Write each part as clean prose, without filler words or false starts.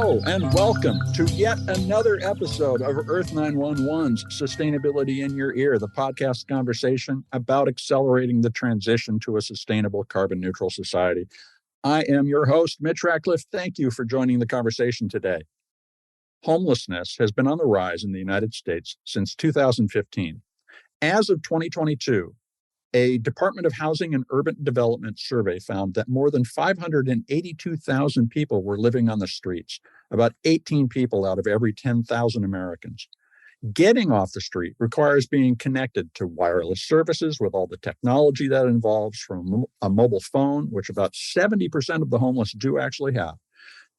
Hello and welcome to yet another episode of Earth911's Sustainability in Your Ear, the podcast conversation about accelerating the transition to a sustainable carbon neutral society. I am your host, Mitch Ratcliffe. Thank you for joining the conversation today. Homelessness has been on the rise in the United States since 2015. As of 2022, a Department of Housing and Urban Development survey found that more than 582,000 people were living on the streets, about 18 people out of every 10,000 Americans. Getting off the street requires being connected to wireless services with all the technology that involves, from a mobile phone, which about 70% of the homeless do actually have,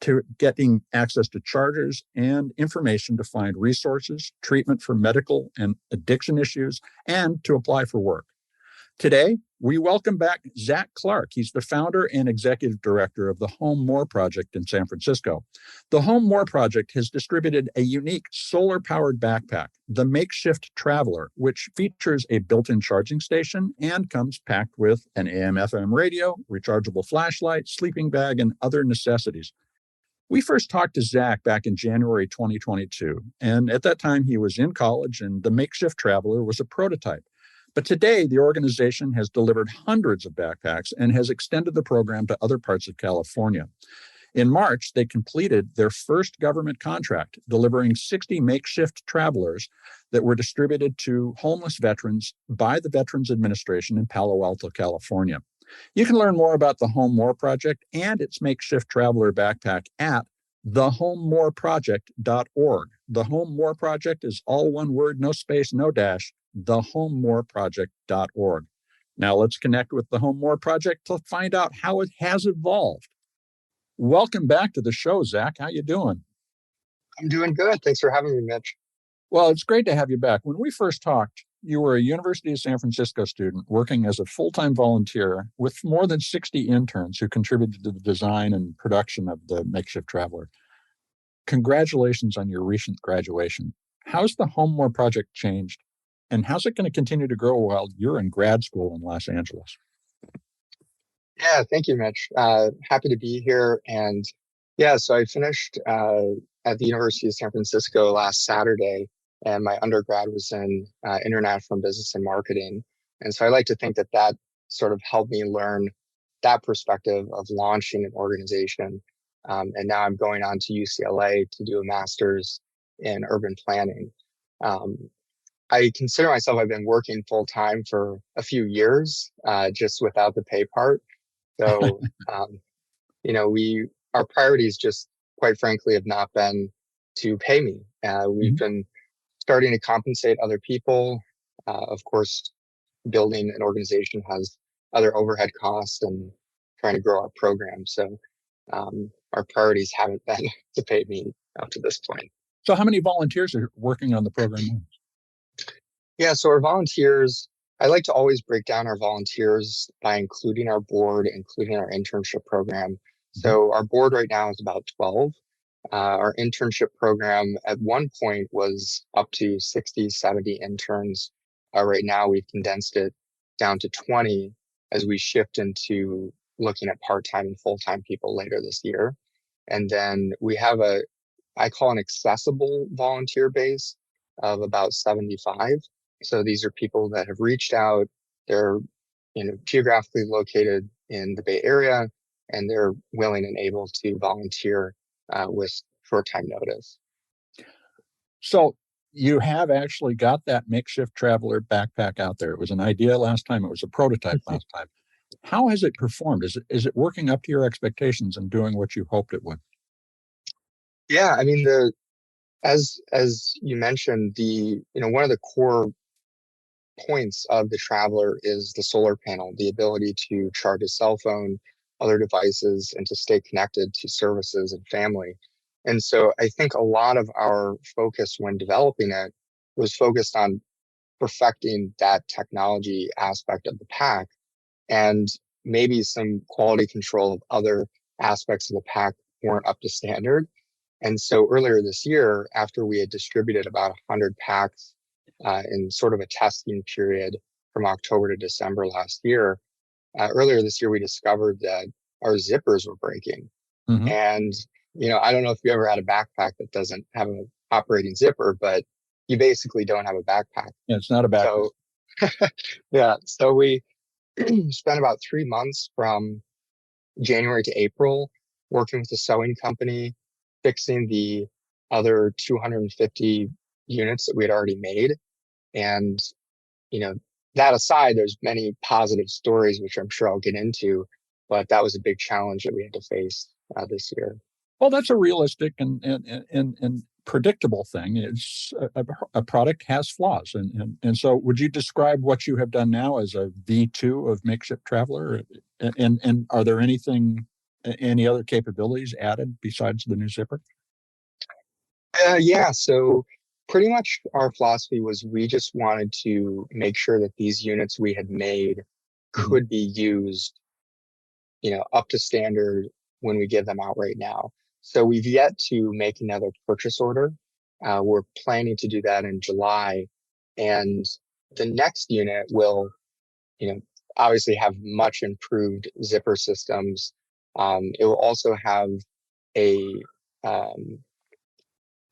to getting access to chargers and information to find resources, treatment for medical and addiction issues, and to apply for work. Today, we welcome back Zac Clark. He's the founder and executive director of the HomeMore Project in San Francisco. The HomeMore Project has distributed a unique solar-powered backpack, the Makeshift Traveler, which features a built-in charging station and comes packed with an AM/FM radio, rechargeable flashlight, sleeping bag, and other necessities. We first talked to Zac back in January 2022, and at that time he was in college and the Makeshift Traveler was a prototype. But today, the organization has delivered hundreds of backpacks and has extended the program to other parts of California. In March, they completed their first government contract, delivering 60 makeshift travelers that were distributed to homeless veterans by the Veterans Administration in Palo Alto, California. You can learn more about the HomeMore Project and its Makeshift Traveler backpack at thehomemoreproject.org. The HomeMore Project is all one word, no space, no dash, thehomemoreproject.org. Now let's connect with the HomeMore Project to find out how it has evolved. Welcome back to the show, Zac. How you doing? I'm doing good. Thanks for having me, Mitch. Well, it's great to have you back. When we first talked, you were a University of San Francisco student working as a full-time volunteer with more than 60 interns who contributed to the design and production of the Makeshift Traveler. Congratulations on your recent graduation. How's the HomeMore Project changed? And how's it going to continue to grow while you're in grad school in Los Angeles? Yeah, thank you, Mitch. Happy to be here. And yeah, so I finished at the University of San Francisco last Saturday, and my undergrad was in international business and marketing. And so I like to think that that sort of helped me learn that perspective of launching an organization. And now I'm going on to UCLA to do a master's in urban planning. I consider myself, I've been working full time for a few years, just without the pay part. So, our priorities just quite frankly have not been to pay me. We've been starting to compensate other people. Of course, building an organization has other overhead costs and trying to grow our program. So, our priorities haven't been to pay me up to this point. So how many volunteers are working on the program? Yeah, so our volunteers, I like to always break down our volunteers by including our board, including our internship program. So our board right now is about 12. Our internship program at one point was up to 60, 70 interns. Right now we've condensed it down to 20 as we shift into looking at part-time and full-time people later this year. And then we have I call an accessible volunteer base of about 75. So these are people that have reached out. They're, geographically located in the Bay Area, and they're willing and able to volunteer with short-time notice. So you have actually got that Makeshift Traveler backpack out there. It was an idea last time. It was a prototype last time. How has it performed? Is it working up to your expectations and doing what you hoped it would? Yeah, I mean, as you mentioned, one of the core points of the Traveler is the solar panel, the ability to charge a cell phone, other devices, and to stay connected to services and family. And so I think a lot of our focus when developing it was focused on perfecting that technology aspect of the pack, and maybe some quality control of other aspects of the pack weren't up to standard. And so earlier this year, after we had distributed about 100 packs in sort of a testing period from October to December last year, earlier this year, we discovered that our zippers were breaking. And I don't know if you ever had a backpack that doesn't have an operating zipper, but you basically don't have a backpack. Yeah, it's not a backpack. So yeah, so we spent about 3 months from January to April working with a sewing company, fixing the other 250 units that we had already made. And, you know, that aside, there's many positive stories, which I'm sure I'll get into, but that was a big challenge that we had to face this year. Well, that's a realistic and predictable thing. It's a product has flaws, and so would you describe what you have done now as a V2 of Makeshift Traveler? And are there any other capabilities added besides the new zipper? Yeah, so pretty much our philosophy was we just wanted to make sure that these units we had made Mhm. could be used, up to standard when we give them out right now. So we've yet to make another purchase order. We're planning to do that in July, and the next unit will, you know, obviously have much improved zipper systems. It will also have a um,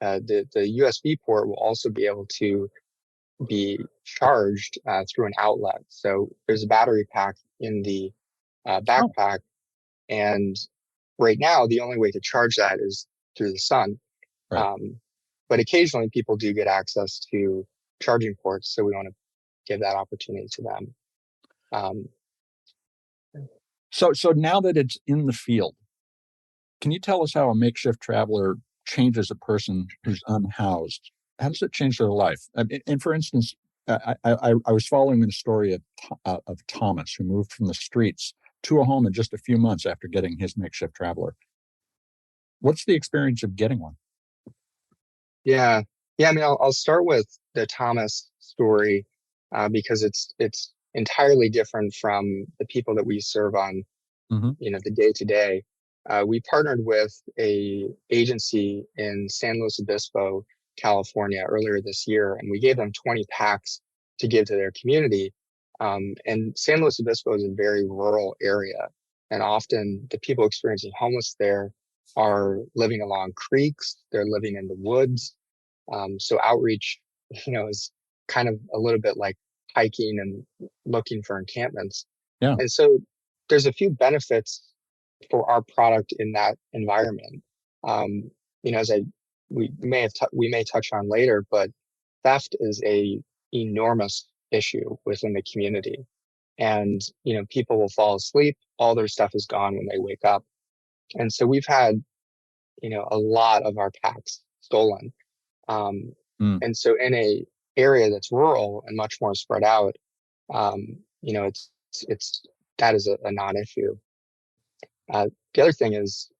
the USB port will also be able to be charged through an outlet. So there's a battery pack in the Oh, backpack, and right now the only way to charge that is through the sun. right. Um, but occasionally people do get access to charging ports, so we want to give that opportunity to them. Um, So now that it's in the field, can you tell us how a makeshift traveler changes a person who's unhoused? How does it change their life? And for instance, I was following the story of Thomas, who moved from the streets to a home in just a few months after getting his makeshift traveler. What's the experience of getting one? yeah, yeah. I mean, I'll start with the Thomas story because it's entirely different from the people that we serve on Hmm. the day to day. We partnered with a agency in San Luis Obispo, California earlier this year, and we gave them 20 packs to give to their community. And San Luis Obispo is a very rural area, and often the people experiencing homeless there are living along creeks, they're living in the woods. So outreach, is kind of a little bit like hiking and looking for encampments. Yeah. And so there's a few benefits for our product in that environment. Um, as we may touch on later, but theft is a enormous issue within the community. And, people will fall asleep, all their stuff is gone when they wake up. And so we've had, a lot of our packs stolen. Um, Mm. and so in a area that's rural and much more spread out, it's that is a non-issue. The other thing is,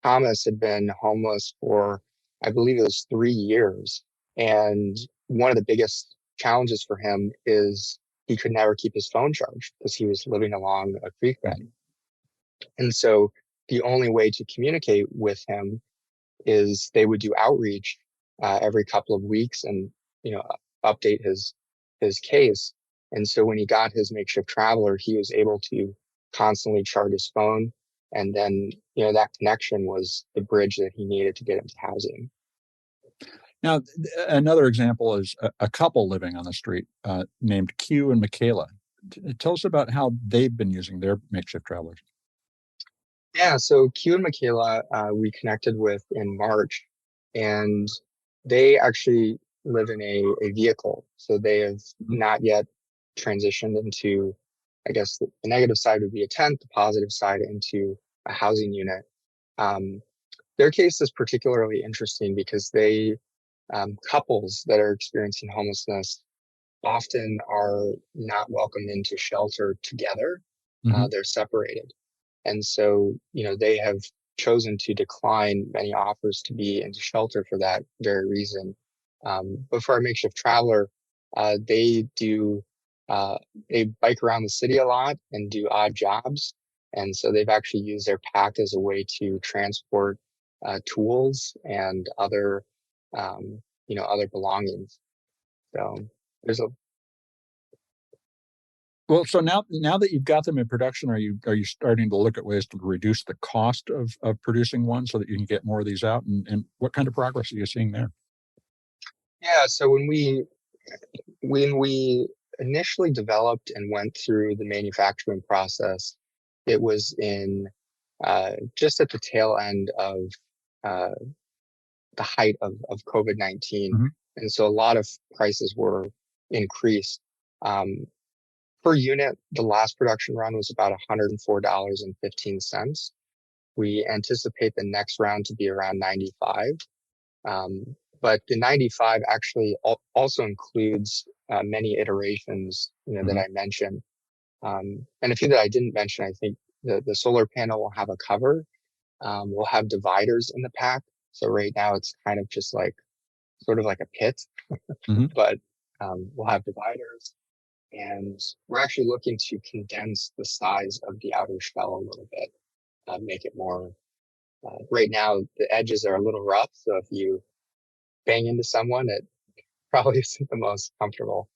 Thomas had been homeless for, I believe it was 3 years. And one of the biggest challenges for him is he could never keep his phone charged because he was living along a creek bed. And so the only way to communicate with him is they would do outreach every couple of weeks and, update his case. And so when he got his makeshift traveler, he was able to constantly charge his phone. And then, that connection was the bridge that he needed to get into housing. Now, another example is a couple living on the street named Q and Michaela. Tell us about how they've been using their makeshift travelers. Yeah, so Q and Michaela, we connected with in March, and they actually live in a vehicle. So they have Mhm. not yet transitioned into, I guess the negative side would be a tent, the positive side into a housing unit. Um, their case is particularly interesting because couples that are experiencing homelessness often are not welcomed into shelter together. Mhm. They're separated. And so, they have chosen to decline many offers to be into shelter for that very reason. But for our makeshift traveler, they do, uh, they bike around the city a lot and do odd jobs. And so they've actually used their pack as a way to transport tools and other belongings. So there's a Well, so now that you've got them in production, are you starting to look at ways to reduce the cost of producing one so that you can get more of these out? And what kind of progress are you seeing there? Yeah, so when we initially developed and went through the manufacturing process, it was in just at the tail end of uh, the height of COVID-19. Hmm. And so a lot of prices were increased. Um, Per unit, the last production run was about $104.15. We anticipate the next round to be around 95. But the 95 actually also includes many iterations, that Hmm. I mentioned. And a few that I didn't mention, I think the solar panel will have a cover. We'll have dividers in the pack. So right now it's kind of just like sort of like a pit, Hmm. but we'll have dividers. And we're actually looking to condense the size of the outer shell a little bit, make it more. Right now, the edges are a little rough, so if you bang into someone, it probably isn't the most comfortable.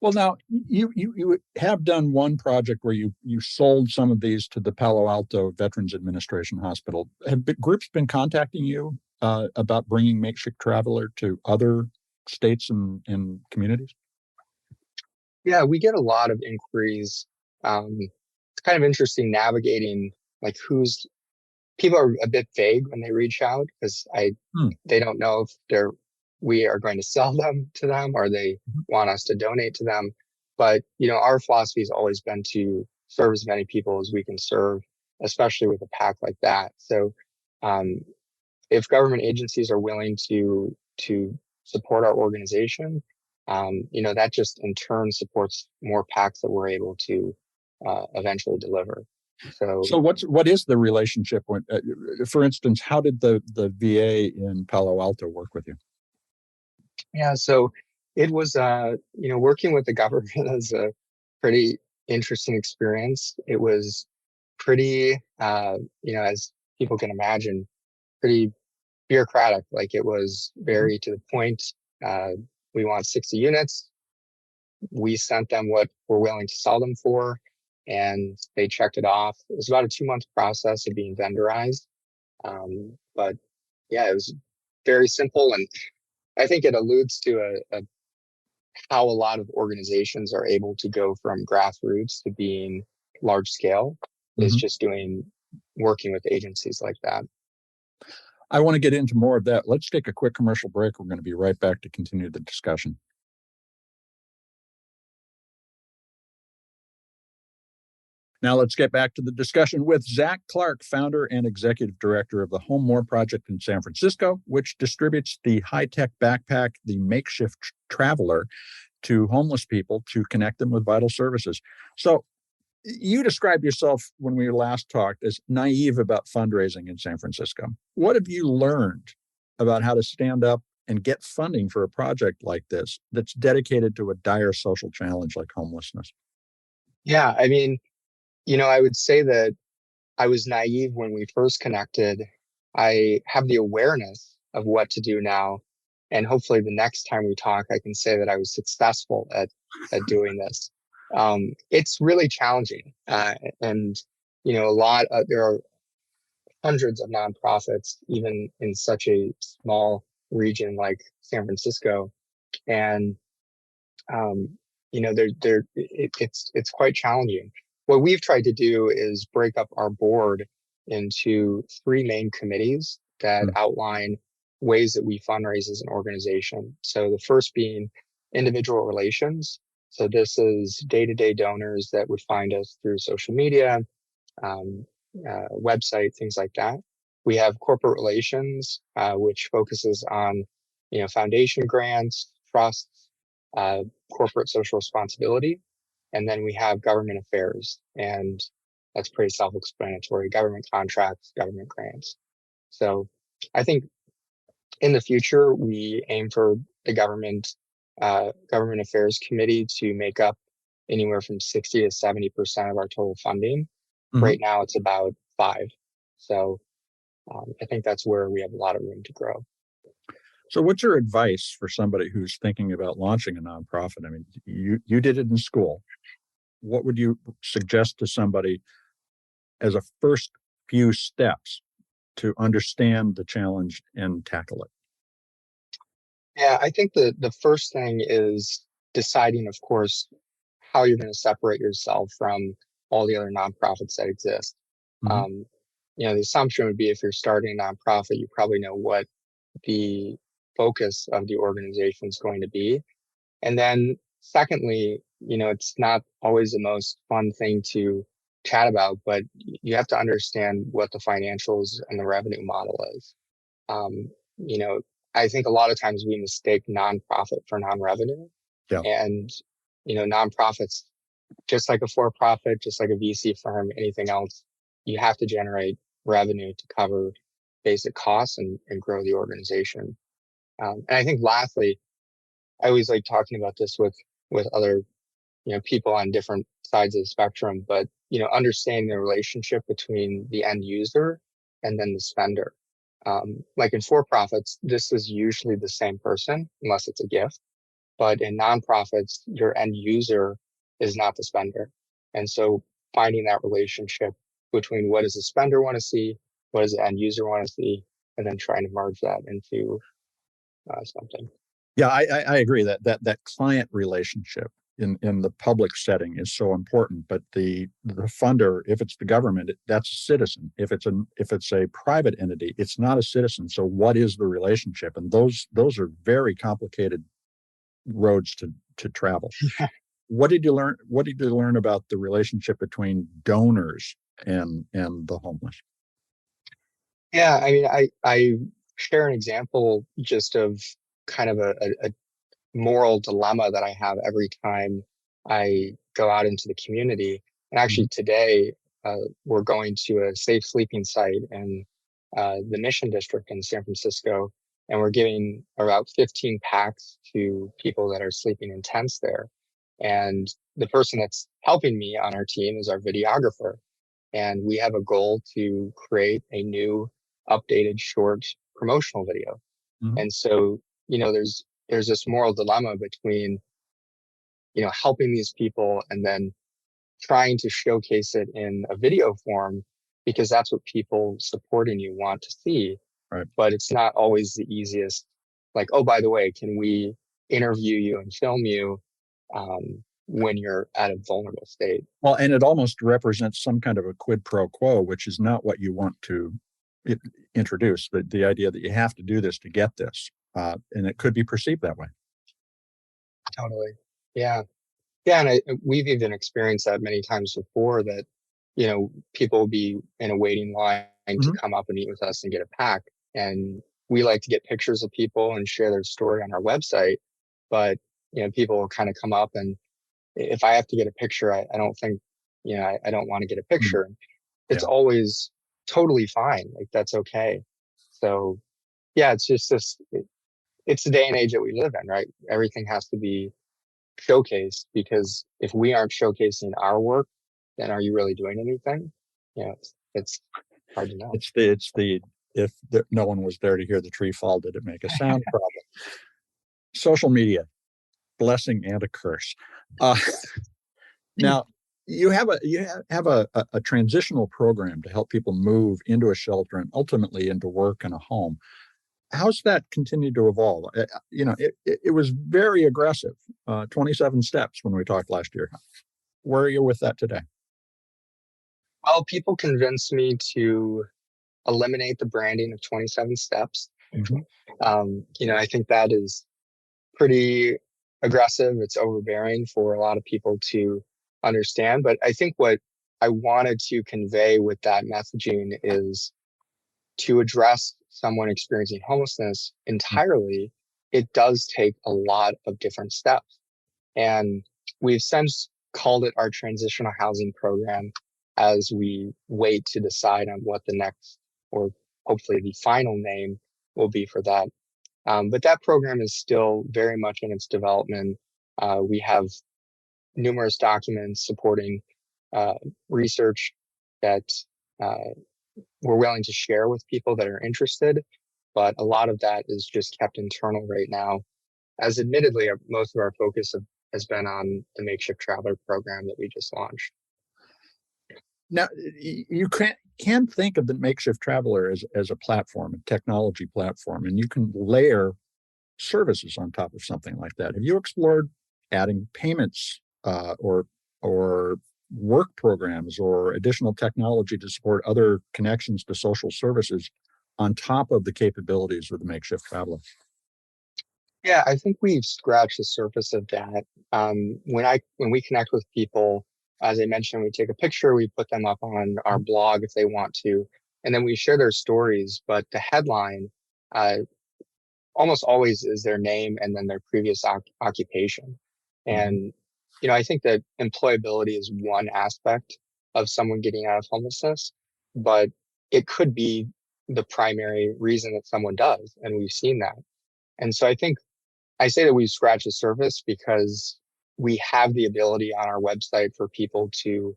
Well, now you have done one project where you sold some of these to the Palo Alto Veterans Administration Hospital. Have groups been contacting you about bringing Makeshift Traveler to other states and communities? Yeah, we get a lot of inquiries. It's kind of interesting navigating like who's people are a bit vague when they reach out because Hmm. they don't know if we are going to sell them to them or they want us to donate to them. But our philosophy has always been to serve as many people as we can serve, especially with a pack like that. So um, if government agencies are willing to support our organization, that just in turn supports more packs that we're able to eventually deliver. So So what is the relationship when, for instance, how did the VA in Palo Alto work with you? yeah, so it was working with the government is a pretty interesting experience. It was pretty as people can imagine, pretty bureaucratic. Like it was Mhm. very to the point. Uh, we want 60 units. We sent them what we're willing to sell them for, and they checked it off. It was about a 2 month process of being vendorized. But yeah, it was very simple. And I think it alludes to how a lot of organizations are able to go from grassroots to being large scale is Mhm. just working with agencies like that. I want to get into more of that. Let's take a quick commercial break. We're going to be right back to continue the discussion. Now let's get back to the discussion with Zac Clark, founder and executive director of the HomeMore Project in San Francisco, which distributes the high-tech backpack, the Makeshift Traveler, to homeless people to connect them with vital services. So you described yourself when we last talked as naive about fundraising in San Francisco. What have you learned about how to stand up and get funding for a project like this that's dedicated to a dire social challenge like homelessness? Yeah, I mean, I would say that I was naive when we first connected. I have the awareness of what to do now. And hopefully the next time we talk, I can say that I was successful at doing this. It's really challenging. And, there are hundreds of nonprofits, even in such a small region like San Francisco. And it's quite challenging. What we've tried to do is break up our board into three main committees that Mm. outline ways that we fundraise as an organization. So the first being individual relations. So this is day-to-day donors that would find us through social media, um, website, things like that. We have corporate relations, which focuses on, foundation grants, trusts, uh, corporate social responsibility. And then we have government affairs, and that's pretty self-explanatory: government contracts, government grants. So I think in the future, we aim for the government affairs committee to make up anywhere from 60 to 70% of our total funding. Mhm. Right now, it's about 5. So I think that's where we have a lot of room to grow. So, what's your advice for somebody who's thinking about launching a nonprofit? I mean, you did it in school. what would you suggest to somebody as a first few steps to understand the challenge and tackle it? Yeah, I think the first thing is deciding, of course, how you're going to separate yourself from all the other nonprofits that exist. Mm-hmm. Um, the assumption would be if you're starting a nonprofit, you probably know what the focus of the organization is going to be. And then secondly, it's not always the most fun thing to chat about, but you have to understand what the financials and the revenue model is. Um, you know, I think a lot of times we mistake nonprofit for non-revenue. Yeah. And, nonprofits, just like a for-profit, just like a VC firm, anything else, you have to generate revenue to cover basic costs and grow the organization. And I think lastly, I always like talking about this with other, people on different sides of the spectrum, but, understanding the relationship between the end user and then the spender. Like in for-profits, this is usually the same person, unless it's a gift. But in nonprofits, your end user is not the spender. And so finding that relationship between what does the spender want to see, what does the end user want to see, and then trying to merge that into something. Yeah, I agree that client relationship in the public setting is so important. But the funder, if it's the government, that's a citizen. If it's a private entity, it's not a citizen. So what is the relationship? And those are very complicated roads to travel. What did you learn? What did you learn about the relationship between donors and the homeless? Yeah, I mean, I share an example just of kind of a moral dilemma that I have every time I go out into the community. And actually today, we're going to a safe sleeping site in the Mission District in San Francisco, and we're giving about 15 packs to people that are sleeping in tents there. And the person that's helping me on our team is our videographer. And we have a goal to create a new updated short promotional video. Mm-hmm. And so, there's this moral dilemma between, helping these people and then trying to showcase it in a video form because that's what people supporting you want to see. Right. But it's not always the easiest. Like, oh, by the way, can we interview you and film you when you're at a vulnerable state? Well, and it almost represents some kind of a quid pro quo, which is not what you want to introduce. The idea that you have to do this to get this, and it could be perceived that way. Totally. Yeah. Yeah. And we've even experienced that many times before that, people will be in a waiting line to come up and eat with us and get a pack. And we like to get pictures of people and share their story on our website. But, people will kind of come up and if I have to get a picture, I don't think, I don't want to get a picture. It's always totally fine. Like that's okay. So yeah, it's just it's the day and age that we live in, right? Everything has to be showcased because if we aren't showcasing our work, then are you really doing anything? It's hard to know. It's the if no one was there to hear the tree fall, did it make a sound problem? Social media, blessing and a curse. Now you have a transitional program to help people move into a shelter and ultimately into work and a home. How's that continued to evolve? It was very aggressive, 27 steps when we talked last year. Where are you with that today? Well, people convinced me to eliminate the branding of 27 steps. I think that is pretty aggressive. It's overbearing for a lot of people to understand. But I think what I wanted to convey with that messaging is to address someone experiencing homelessness entirely, it does take a lot of different steps. And we've since called it our transitional housing program as we wait to decide on what the next or hopefully the final name will be for that. But that program is still very much in its development. We have numerous documents supporting research that we're willing to share with people that are interested, but a lot of that is just kept internal right now, as admittedly, most of our focus has been on the Makeshift Traveler program that we just launched. Now, you can think of the Makeshift Traveler as a platform, a technology platform, and you can layer services on top of something like that. Have you explored adding payments or work programs or additional technology to support other connections to social services on top of the capabilities of the Makeshift Traveler? Yeah, I think we've scratched the surface of that. When we connect with people, as I mentioned, we take a picture, we put them up on our blog if they want to, and then we share their stories. But the headline uh, almost always is their name and then their previous occupation. Mm-hmm. And I think that employability is one aspect of someone getting out of homelessness, but it could be the primary reason that someone does, and we've seen that. And so I say that we've scratched the surface because we have the ability on our website for people to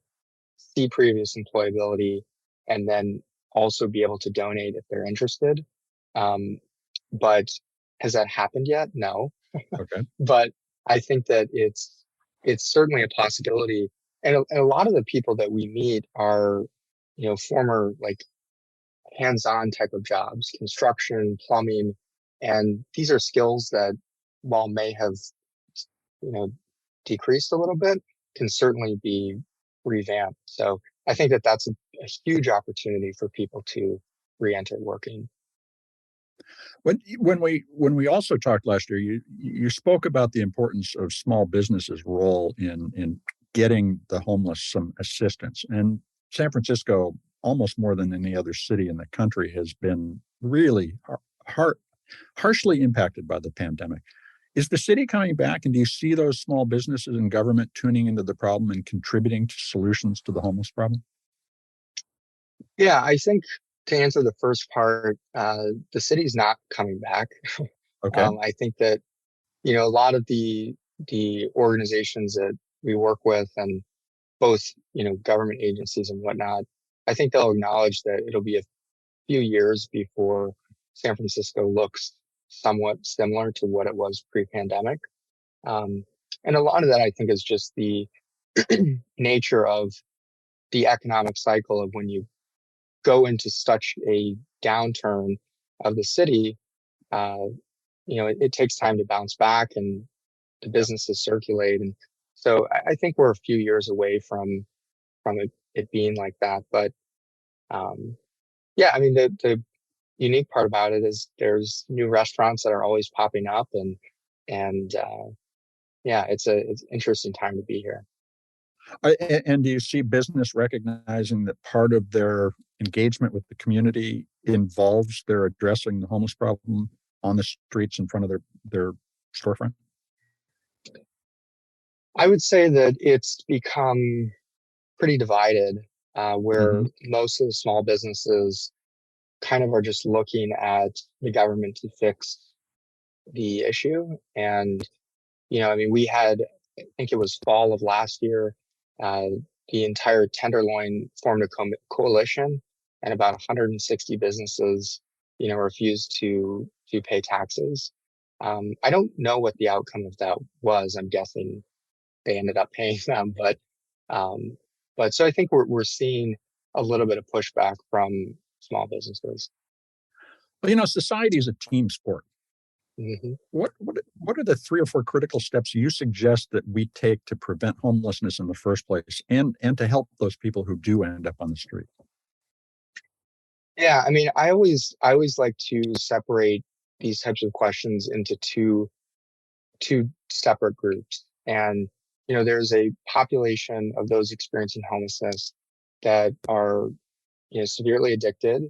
see previous employability and then also be able to donate if they're interested. Um, but has that happened yet? No. Okay. But I think that it's certainly a possibility. And a lot of the people that we meet are, former like hands-on type of jobs, construction, plumbing, and these are skills that while may have, you know, decreased a little bit, can certainly be revamped. So I think that that's a huge opportunity for people to re-enter working. When we also talked last year, you spoke about the importance of small businesses' role in getting the homeless some assistance. And San Francisco, almost more than any other city in the country, has been really harshly impacted by the pandemic. Is the city coming back, and do you see those small businesses and government tuning into the problem and contributing to solutions to the homeless problem? Yeah, I think to answer the first part, the city's not coming back. Okay. I think that a lot of the organizations that we work with, and both government agencies and whatnot, I think they'll acknowledge that it'll be a few years before San Francisco looks somewhat similar to what it was pre-pandemic. Um, and a lot of that, I think, is just the nature of the economic cycle of when you go into such a downturn of the city, uh, it takes time to bounce back and the businesses circulate. And so I think we're a few years away from it being like that. But um, yeah, I mean, the unique part about it is there's new restaurants that are always popping up, and yeah, it's an interesting time to be here. And do you see business recognizing that part of their engagement with the community involves their addressing the homeless problem on the streets in front of their storefront? I would say that it's become pretty divided, where Mm-hmm. most of the small businesses kind of are just looking at the government to fix the issue. And, I mean, we had, I think it was fall of last year, uh, the entire Tenderloin formed a coalition, and about 160 businesses, refused to pay taxes. I don't know what the outcome of that was. I'm guessing they ended up paying them, um, but so I think we're seeing a little bit of pushback from small businesses. Well, society is a team sport. Hmm. What are the 3 or 4 critical steps you suggest that we take to prevent homelessness in the first place, and to help those people who do end up on the street? Yeah, I mean, I always like to separate these types of questions into two separate groups. And there's a population of those experiencing homelessness that are severely addicted,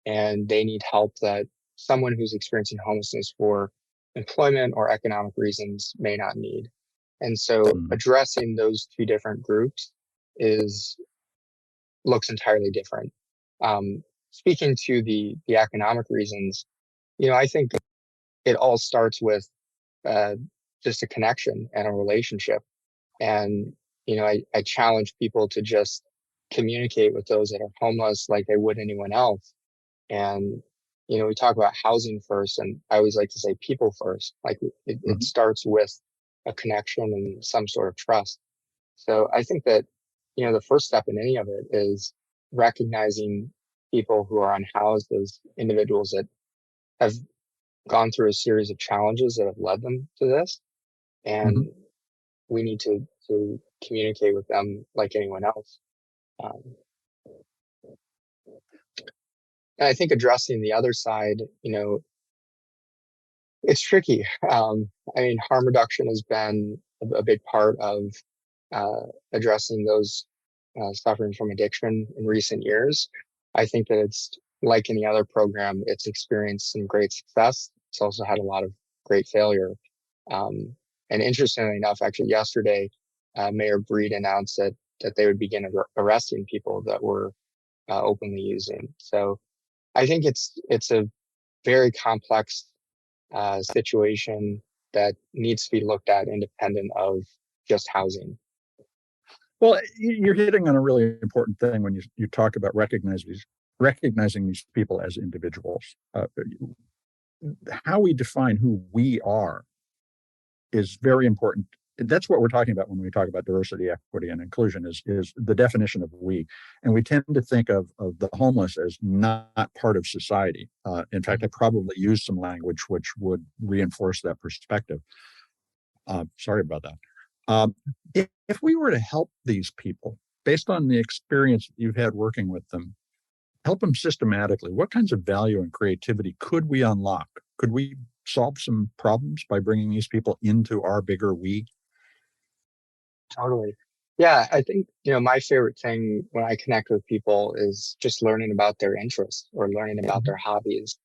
and they need help that someone who's experiencing homelessness for employment or economic reasons may not need. And so Mhm. addressing those two different groups is looks entirely different. Speaking to the economic reasons, I think it all starts with uh, just a connection and a relationship. And I challenge people to just communicate with those that are homeless like they would anyone else. And we talk about housing first, and I always like to say people first. Like it Mhm. starts with a connection and some sort of trust. So I think that, the first step in any of it is recognizing people who are unhoused as individuals that have gone through a series of challenges that have led them to this. And we need to communicate with them like anyone else. Um, and I think addressing the other side, it's tricky. Harm reduction has been a big part of addressing those suffering from addiction in recent years. I think that it's like any other program, it's experienced some great success. It's also had a lot of great failure. And interestingly enough, actually yesterday, Mayor Breed announced that they would begin arresting people that were openly using. So I think it's a very complex situation that needs to be looked at independent of just housing. Well, you're hitting on a really important thing when you talk about recognizing these people as individuals. How we define who we are is very important. That's what we're talking about when we talk about diversity, equity, and inclusion is the definition of we. And we tend to think of the homeless as not part of society. In fact, I probably used some language which would reinforce that perspective. Sorry about that. If we were to help these people, based on the experience that you've had working with them, help them systematically, what kinds of value and creativity could we unlock? Could we solve some problems by bringing these people into our bigger we? Totally. Yeah, I think, my favorite thing when I connect with people is just learning about their interests or learning about their hobbies.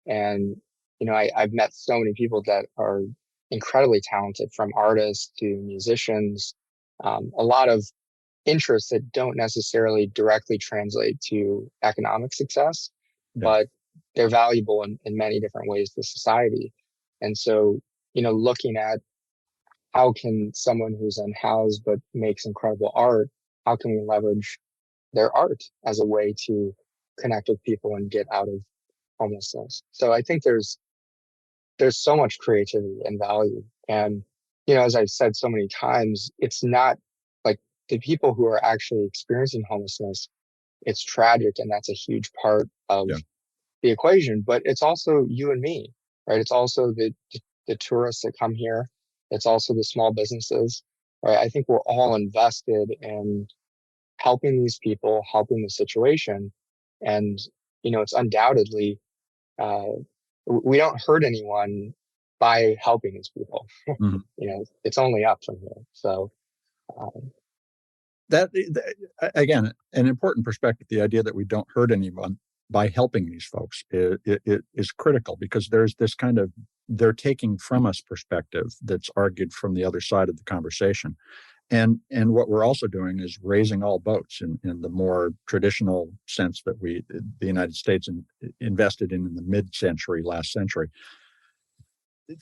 And, I've met so many people that are incredibly talented, from artists to musicians, a lot of interests that don't necessarily directly translate to economic success, but they're valuable in many different ways to society. And so, looking at how can someone who's unhoused but makes incredible art, how can we leverage their art as a way to connect with people and get out of homelessness? So I think there's so much creativity and value. And, as I've said so many times, it's not like the people who are actually experiencing homelessness, it's tragic. And that's a huge part of the equation, but it's also you and me, right? It's also the tourists that come here. It's also the small businesses, right? I think we're all invested in helping these people, helping the situation. And, it's undoubtedly, we don't hurt anyone by helping these people. It's only up from here. So that again, an important perspective. The idea that we don't hurt anyone by helping these folks is critical, because there's this kind of they're taking from us perspective that's argued from the other side of the conversation. And what we're also doing is raising all boats in the more traditional sense that the United States invested in the mid-century, last century.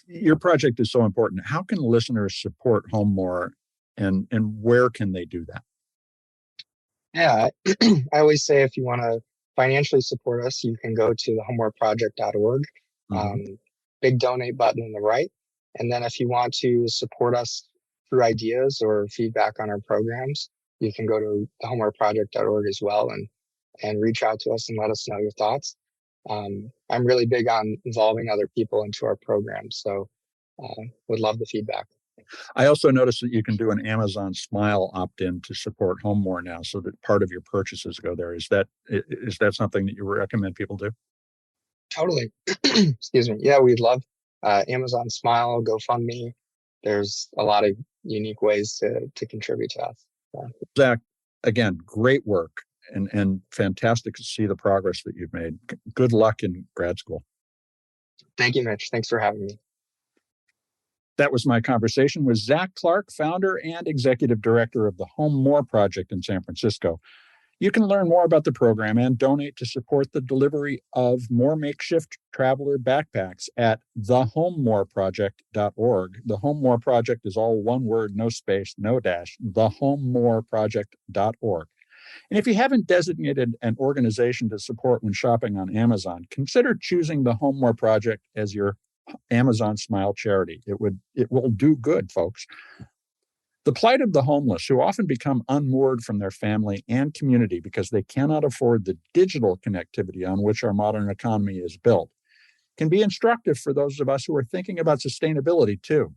Your project is so important. How can listeners support HomeMore, and where can they do that? Yeah, I always say if you want to financially support us, you can go to the HomeMoreProject.org. Big donate button on the right. And then if you want to support us through ideas or feedback on our programs, you can go to the HomeMoreProject.org as well and reach out to us and let us know your thoughts. I'm really big on involving other people into our programs, so would love the feedback. I also noticed that you can do an Amazon Smile opt-in to support HomeMore now, so that part of your purchases go there. Is that something that you recommend people do? Totally. Excuse me. Yeah, we'd love Amazon Smile, GoFundMe. There's a lot of unique ways to contribute to us. So. Zac, again, great work and fantastic to see the progress that you've made. Good luck in grad school. Thank you, Mitch. Thanks for having me. That was my conversation with Zac Clark, founder and executive director of the HomeMore Project in San Francisco. You can learn more about the program and donate to support the delivery of more Makeshift Traveler backpacks at thehomemoreproject.org. The HomeMore Project is all one word, no space, no dash, thehomemoreproject.org. And if you haven't designated an organization to support when shopping on Amazon, consider choosing the HomeMore Project as your Amazon Smile Charity. It will do good, folks. The plight of the homeless, who often become unmoored from their family and community because they cannot afford the digital connectivity on which our modern economy is built, can be instructive for those of us who are thinking about sustainability too.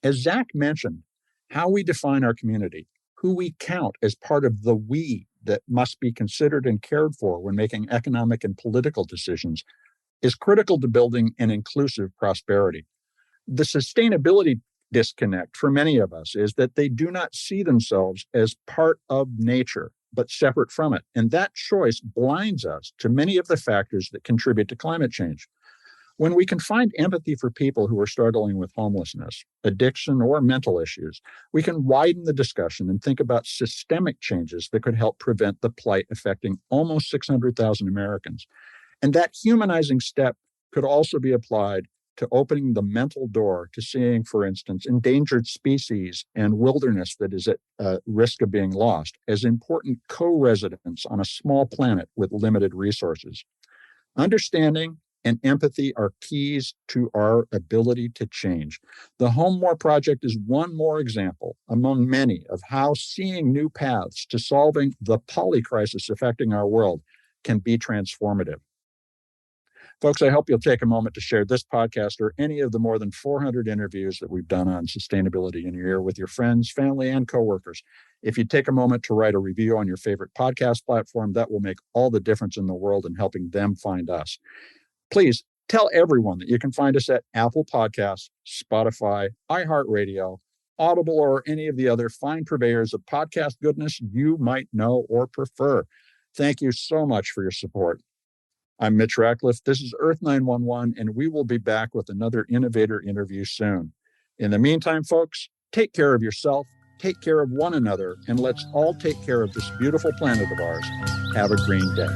As Zac mentioned, how we define our community, who we count as part of the we that must be considered and cared for when making economic and political decisions, is critical to building an inclusive prosperity. The sustainability disconnect for many of us is that they do not see themselves as part of nature, but separate from it. And that choice blinds us to many of the factors that contribute to climate change. When we can find empathy for people who are struggling with homelessness, addiction, or mental issues, we can widen the discussion and think about systemic changes that could help prevent the plight affecting almost 600,000 Americans. And that humanizing step could also be applied to opening the mental door to seeing, for instance, endangered species and wilderness that is at risk of being lost as important co-residents on a small planet with limited resources. Understanding and empathy are keys to our ability to change. The HomeMore Project is one more example among many of how seeing new paths to solving the polycrisis affecting our world can be transformative. Folks, I hope you'll take a moment to share this podcast or any of the more than 400 interviews that we've done on sustainability in your ear with your friends, family, and coworkers. If you take a moment to write a review on your favorite podcast platform, that will make all the difference in the world in helping them find us. Please tell everyone that you can find us at Apple Podcasts, Spotify, iHeartRadio, Audible, or any of the other fine purveyors of podcast goodness you might know or prefer. Thank you so much for your support. I'm Mitch Ratcliffe. This is Earth911, and we will be back with another innovator interview soon. In the meantime, folks, take care of yourself, take care of one another, and let's all take care of this beautiful planet of ours. Have a green day.